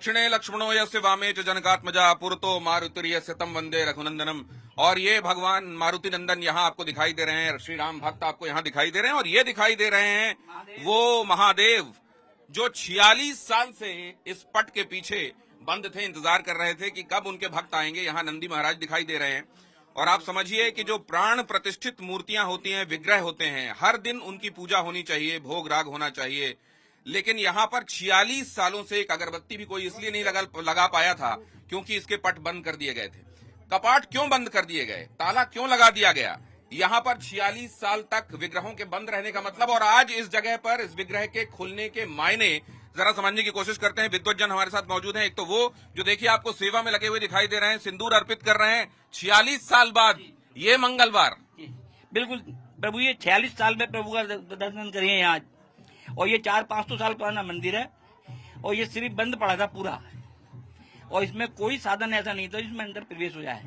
दक्षिणे लक्ष्मणो यस्य वामे च जनकात्मजा पुरतो मारुतिर्यस्य तम वंदे रघुनंदनम। और ये भगवान मारुति नंदन यहाँ आपको दिखाई दे रहे हैं, श्री राम भक्त आपको यहाँ दिखाई दे रहे हैं, और ये दिखाई दे रहे हैं वो महादेव जो 46 साल से इस पट के पीछे बंद थे, इंतजार कर रहे थे कि कब उनके भक्त आएंगे। यहाँ नंदी महाराज दिखाई दे रहे हैं। और आप समझिए कि जो प्राण प्रतिष्ठित मूर्तियां होती हैं, विग्रह होते हैं, हर दिन उनकी पूजा होनी चाहिए, भोग राग होना चाहिए। लेकिन यहाँ पर 46 सालों से एक अगरबत्ती भी कोई इसलिए नहीं लगा पाया था क्योंकि इसके पट बंद कर दिए गए थे। कपाट क्यों बंद कर दिए गए, ताला क्यों लगा दिया गया? यहाँ पर 46 साल तक विग्रहों के बंद रहने का मतलब, और आज इस जगह पर इस विग्रह के खुलने के मायने जरा समझने की कोशिश करते हैं। विद्वज्जन हमारे साथ मौजूद हैं। एक तो वो जो देखिए आपको सेवा में लगे हुए दिखाई दे रहे हैं, सिंदूर अर्पित कर रहे हैं 46 साल बाद ये मंगलवार। बिल्कुल प्रभु, ये 46 साल में प्रभु का दर्शन करिए आज। और ये 400-500 साल पुराना मंदिर है और ये सिर्फ बंद पड़ा था पूरा, और इसमें कोई साधन ऐसा नहीं था जिसमें अंदर प्रवेश हो जाए।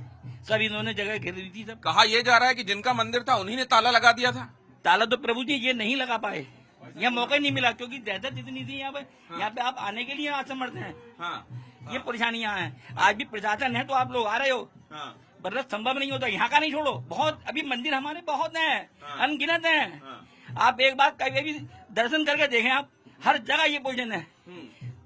सब इन्होंने जगह घेर दी थी। सब कहा यह जा रहा है कि जिनका मंदिर था उन्हीं ने ताला लगा दिया था। ताला तो प्रभु जी ये नहीं लगा पाए, यहाँ मौका ही नहीं मिला क्योंकि दहशत इतनी थी यहाँ पे। हाँ। यहाँ पे आप आने के लिए असमर्थ हैं। हाँ। ये परेशानियां हैं। आज भी प्रशासन है तो आप लोग आ रहे हो, हाँ। वरना संभव नहीं होता। यहाँ का नहीं छोड़ो, बहुत अभी मंदिर हमारे बहुत हैं, हाँ। अनगिनत हैं। हाँ। आप एक बार कभी भी दर्शन करके देखें, आप हर जगह ये पोजीशन है।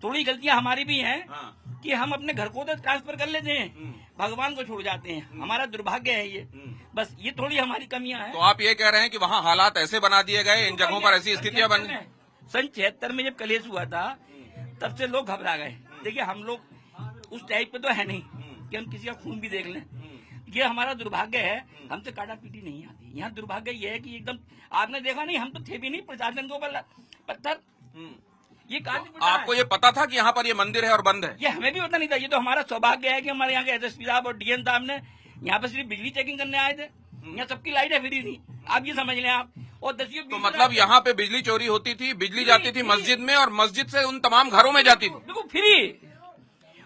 थोड़ी गलतियां हमारी भी हैं हाँ। कि हम अपने घर को तो ट्रांसफर कर लेते हैं, भगवान को छोड़ जाते हैं। हमारा दुर्भाग्य है ये, बस ये थोड़ी हमारी कमियां हैं। तो आप ये कह रहे हैं कि वहाँ हालात ऐसे बना दिए गए, इन जगहों पर ऐसी स्थितियां बन गई। सन 76 में जब कलेश हुआ था तब से लोग घबरा गए। देखिए हम लोग उस टाइप पे तो है नहीं कि हम किसी का खून भी देख लें। ये हमारा दुर्भाग्य है, हमसे काटा पीटी नहीं आती। यहाँ दुर्भाग्य ये है कि एकदम आपने देखा नहीं, हम तो थे भी नहीं, प्रशासन के ऊपर पत्थर। ये तो आपको ये पता था कि यहाँ पर ये मंदिर है और बंद है? ये हमें भी पता नहीं था। ये तो हमारा सौभाग्य है कि हमारे यहाँ के एसएसपी साहब और डीएम साहब ने यहाँ पर सिर्फ बिजली चेकिंग करने आए थे। यहाँ सबकी लाइटें फ्री थी, आप ये समझ लें आप। और 10 तो मतलब यहाँ पे बिजली चोरी होती थी, बिजली जाती थी मस्जिद में और मस्जिद से उन तमाम घरों में जाती थी। बिल्कुल फ्री।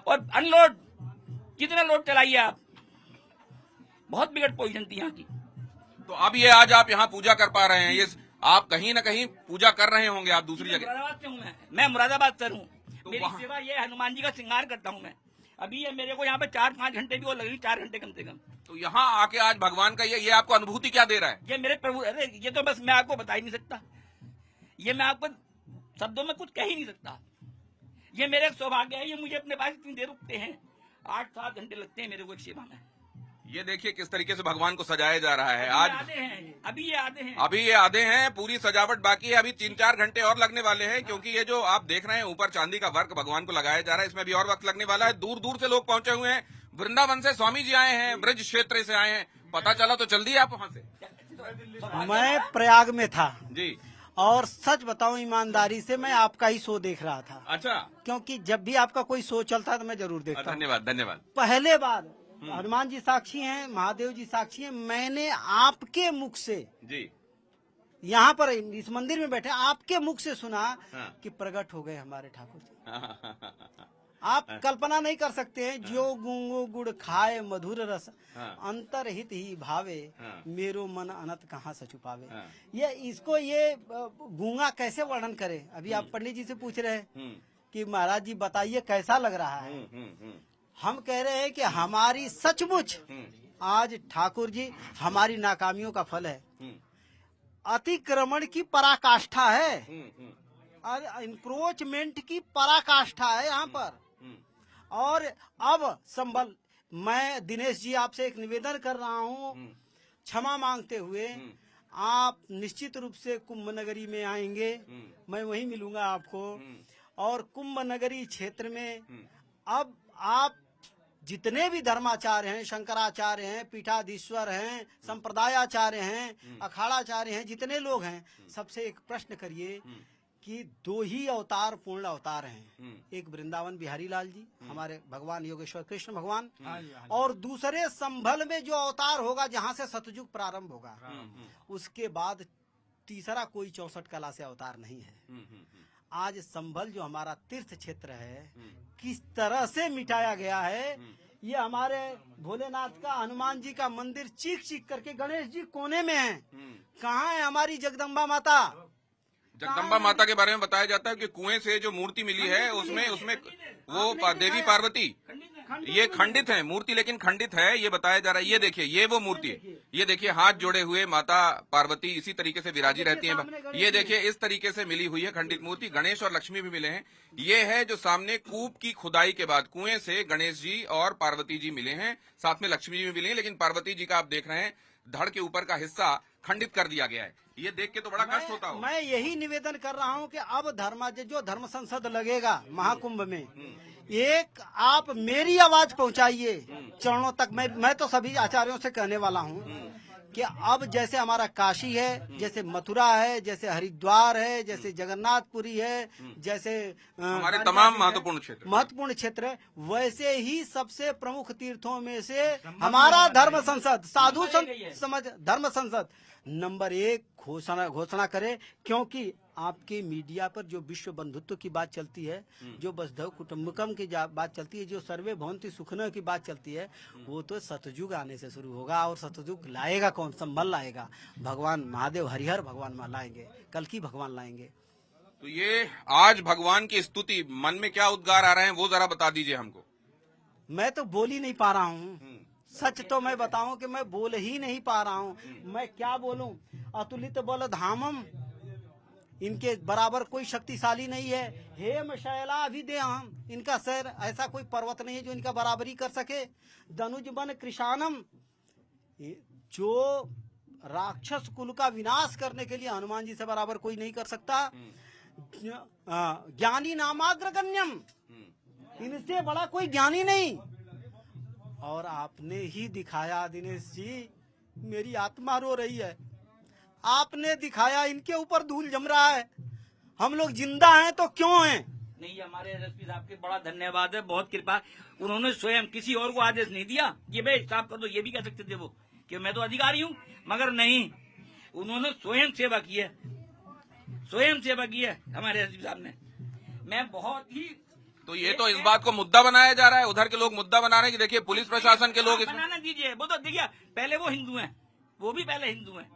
और अनलोड कितना लोड चलाइए आप, बहुत बिगड़ पोजीशन थी यहाँ की। तो अब ये आज आप यहाँ पूजा कर पा रहे हैं, ये आप कहीं न कहीं पूजा कर रहे होंगे आप दूसरी जगह। मुरादाबाद से हूँ मैं मुरादाबाद से हूँ। तो मेरी सेवा ये हनुमान जी का श्रृंगार करता हूँ मैं। अभी ये मेरे को यहाँ पे 4-5 घंटे भी वो लगेगी, 4 घंटे कम से कम। तो यहाँ आके आज भगवान का ये आपको अनुभूति क्या दे रहा है? ये मेरे प्रभु, अरे ये तो बस मैं आपको बता ही नहीं सकता। ये मैं आपको शब्दों में कुछ कह ही नहीं सकता। ये मेरे एक सौभाग्य है। ये मुझे अपने पास इतनी देर रुकते हैं, 8-7 घंटे लगते हैं मेरे को एक सेवा में। ये देखिए किस तरीके से भगवान को सजाया जा रहा है। आज अभी ये आधे हैं, पूरी सजावट बाकी है। अभी 3-4 घंटे और लगने वाले हैं क्योंकि ये जो आप देख रहे हैं ऊपर चांदी का वर्क भगवान को लगाया जा रहा है, इसमें भी और वक्त लगने वाला है। दूर दूर से लोग पहुंचे हुए हैं। वृंदावन से स्वामी जी आए हैं, ब्रज क्षेत्र से आए हैं। पता चला तो चल दिए आप वहाँ से? मैं प्रयाग में था जी। और सच बताऊं ईमानदारी से, मैं आपका ही शो देख रहा था। अच्छा। क्योंकि जब भी आपका कोई शो चलता है तो मैं जरूर देखता हूं। धन्यवाद। पहले बार हनुमान जी साक्षी हैं, महादेव जी साक्षी हैं, मैंने आपके मुख से जी यहाँ पर इस मंदिर में बैठे आपके मुख से सुना कि प्रकट हो गए हमारे ठाकुर जी। आप कल्पना नहीं कर सकते हैं। जो गूंगो गुड़ खाए मधुर रस, अंतरहित ही भावे, मेरो मन अनंत कहाँ से छुपावे। ये इसको ये गूंगा कैसे वर्णन करे? अभी आप पंडित जी से पूछ रहे हैं कि महाराज जी बताइए कैसा लग रहा है। हम कह रहे हैं कि हमारी सचमुच आज ठाकुर जी हमारी नाकामियों का फल है। अतिक्रमण की पराकाष्ठा है और इंक्रोचमेंट की पराकाष्ठा है यहाँ पर। और अब संभल, मैं दिनेश जी आपसे एक निवेदन कर रहा हूँ, क्षमा मांगते हुए। आप निश्चित रूप से कुंभ नगरी में आएंगे, मैं वहीं मिलूंगा आपको। और कुंभ नगरी क्षेत्र में अब आप जितने भी धर्माचार्य हैं, शंकराचार्य हैं, पीठाधीश्वर हैं, संप्रदायाचार्य हैं, अखाड़ाचार्य हैं, जितने लोग हैं, सबसे एक प्रश्न करिए कि 2 ही अवतार पूर्ण अवतार हैं। एक वृंदावन बिहारी लाल जी, हमारे भगवान योगेश्वर कृष्ण भगवान, और दूसरे संभल में जो अवतार होगा जहाँ से सतयुग प्रारंभ होगा, उसके बाद तीसरा कोई 64 कला से अवतार नहीं है। आज संभल जो हमारा तीर्थ क्षेत्र है, किस तरह से मिटाया गया है। ये हमारे भोलेनाथ का, हनुमान जी का मंदिर चीख चीख करके, गणेश जी कोने में हैं। कहाँ है हमारी जगदम्बा माता? जगदम्बा माता के बारे में बताया जाता है कि कुएं से जो मूर्ति मिली है उसमें वो देवी पार्वती ये खंडित है मूर्ति, लेकिन खंडित है ये बताया जा रहा है। ये देखिए, ये वो मूर्ति है, ये देखिए हाथ जोड़े हुए माता पार्वती इसी तरीके से विराजी रहती हैं। ये देखिए इस तरीके से मिली हुई है खंडित मूर्ति। गणेश और लक्ष्मी भी मिले हैं। ये है जो सामने कूप की खुदाई के बाद कुएं से गणेश जी और पार्वती जी मिले हैं, साथ में लक्ष्मी जी भी मिले हैं, लेकिन पार्वती जी का आप देख रहे हैं धड़ के ऊपर का हिस्सा खंडित कर दिया गया है। ये देख के तो बड़ा कष्ट होता हो। मैं यही निवेदन कर रहा हूं कि अब जो धर्म संसद लगेगा महाकुंभ में, एक आप मेरी आवाज पहुंचाइए चरणों तक। मैं तो सभी आचार्यों से कहने वाला हूं कि अब जैसे हमारा काशी है, जैसे मथुरा है, जैसे हरिद्वार है, जैसे जगन्नाथपुरी है, जैसे हमारे तमाम महत्वपूर्ण क्षेत्र है, वैसे ही सबसे प्रमुख तीर्थों में से हमारा धर्म संसद, साधु समझ धर्म संसद नंबर 1 घोषणा करे। क्योंकि आपके मीडिया पर जो विश्व बंधुत्व की बात चलती है, जो वसुधैव कुटुंबकम की बात चलती है, जो सर्वे भवन्ति सुखिनः की बात चलती है, वो तो सतयुग आने से शुरू होगा। और सतयुग लाएगा कौन? संभल लाएगा भगवान महादेव, हरिहर भगवान लाएंगे, कल्कि भगवान लाएंगे। तो ये आज भगवान की स्तुति, मन में क्या उद्गार आ रहे हैं वो जरा बता दीजिए हमको। मैं तो बोल ही नहीं पा रहा हूँ। सच तो मैं बताऊं कि मैं बोल ही नहीं पा रहा हूँ। मैं क्या बोलूं? अतुलित बल धामम, इनके बराबर कोई शक्तिशाली नहीं है। हेम शैलाभिदेहम, इनका सर ऐसा कोई पर्वत नहीं है जो इनका बराबरी कर सके। दनुज बन कृशानम, जो राक्षस कुल का विनाश करने के लिए हनुमान जी से बराबर कोई नहीं कर सकता। ज्ञानी नामाग्रगण्यम, इनसे बड़ा कोई ज्ञानी नहीं। और आपने ही दिखाया दिनेश जी, मेरी आत्मा रो रही है। आपने दिखाया, इनके ऊपर धूल जम रहा है। हम लोग जिंदा हैं तो क्यों हैं? नहीं, हमारे एसपी साहब के बड़ा धन्यवाद है, बहुत कृपा। उन्होंने स्वयं किसी और को आदेश नहीं दिया कि भाई साहब कर दो, ये भी कह सकते थे वो कि मैं तो अधिकारी हूँ, मगर नहीं, उन्होंने स्वयं सेवा की है, स्वयं सेवा की है हमारे एसपी साहब ने। मैं बहुत ही तो ये तो इस बात को मुद्दा बनाया जा रहा है, उधर के लोग मुद्दा बना रहे हैं कि देखिए पुलिस प्रशासन के लोग बनाना दीजिए। वो तो देखिए, पहले वो हिंदू हैं, वो भी पहले हिंदू हैं।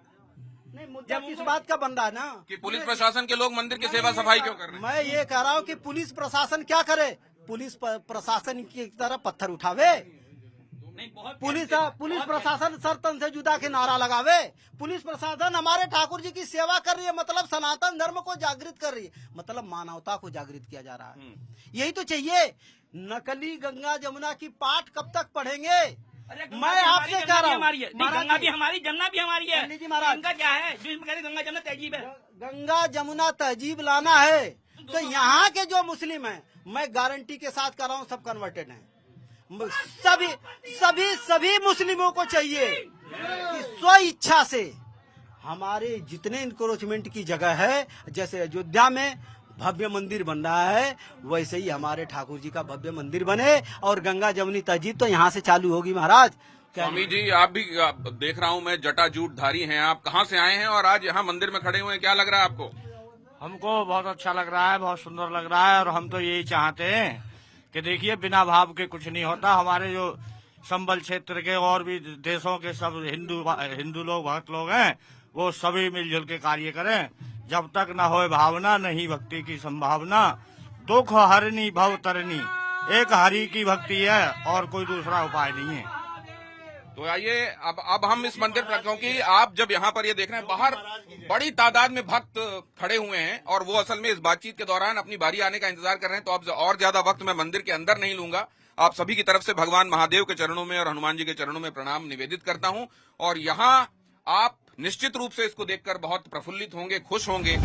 नहीं, मुद्दा किस बात का बन रहा है ना कि पुलिस प्रशासन के लोग मंदिर की सेवा सफाई क्यों कर रहे हैं? मैं ये कह रहा हूँ कि पुलिस प्रशासन क्या करे? पुलिस प्रशासन की तरफ पत्थर उठावे, पुलिस प्रशासन सर तन से जुदा के नारा लगावे। पुलिस प्रशासन हमारे ठाकुर जी की सेवा कर रही है, मतलब सनातन धर्म को जागृत कर रही है, मतलब मानवता को जागृत किया जा रहा है। यही तो चाहिए। नकली गंगा जमुना की पाठ कब तक पढ़ेंगे? मैं आपसे कह रहा हूँ, गंगा भी हमारी, जमुना भी हमारी है। पंडित जी महाराज, गंगा क्या है जो इसमें कहते गंगा जमुना तहजीब है? गंगा जमुना तहजीब लाना है तो यहाँ के जो मुस्लिम हैं, मैं गारंटी के साथ कर रहा हूँ, सब कन्वर्टेड हैं। सभी मुस्लिमों को चाहिए कि स्व इच्छा से हमारे जितने इंक्रोचमेंट की जगह है, जैसे अयोध्या में भव्य मंदिर बन रहा है, वैसे ही हमारे ठाकुर जी का भव्य मंदिर बने। और गंगा जमुनी तहजीब तो यहाँ से चालू होगी महाराज। स्वामी जी, आप भी देख रहा हूँ मैं, जटाजूटधारी हैं आप, कहाँ से आए हैं और आज यहाँ मंदिर में खड़े हुए हैं, क्या लग रहा है आपको? हमको बहुत अच्छा लग रहा है, बहुत सुंदर लग रहा है। और हम तो यही चाहते हैं कि देखिए, बिना भाव के कुछ नहीं होता। हमारे जो संबल क्षेत्र के और भी देशों के सब हिंदू लोग, भक्त लोग हैं, वो सभी मिलजुल के कार्य करें। जब तक न होए भावना, नहीं भक्ति की संभावना। दुख हरनी भव तरनी, एक हरि की भक्ति है और कोई दूसरा उपाय नहीं है। तो आइए अब हम इस मंदिर पर, क्योंकि आप जब यहाँ पर ये देख रहे हैं, बाहर बड़ी तादाद में भक्त खड़े हुए हैं और वो असल में इस बातचीत के दौरान अपनी बारी आने का इंतजार कर रहे हैं। तो अब और ज्यादा वक्त मैं मंदिर के अंदर नहीं लूंगा। आप सभी की तरफ से भगवान महादेव के चरणों में और हनुमान जी के चरणों में प्रणाम निवेदित करता हूं। और यहाँ आप निश्चित रूप से इसको देखकर बहुत प्रफुल्लित होंगे, खुश होंगे।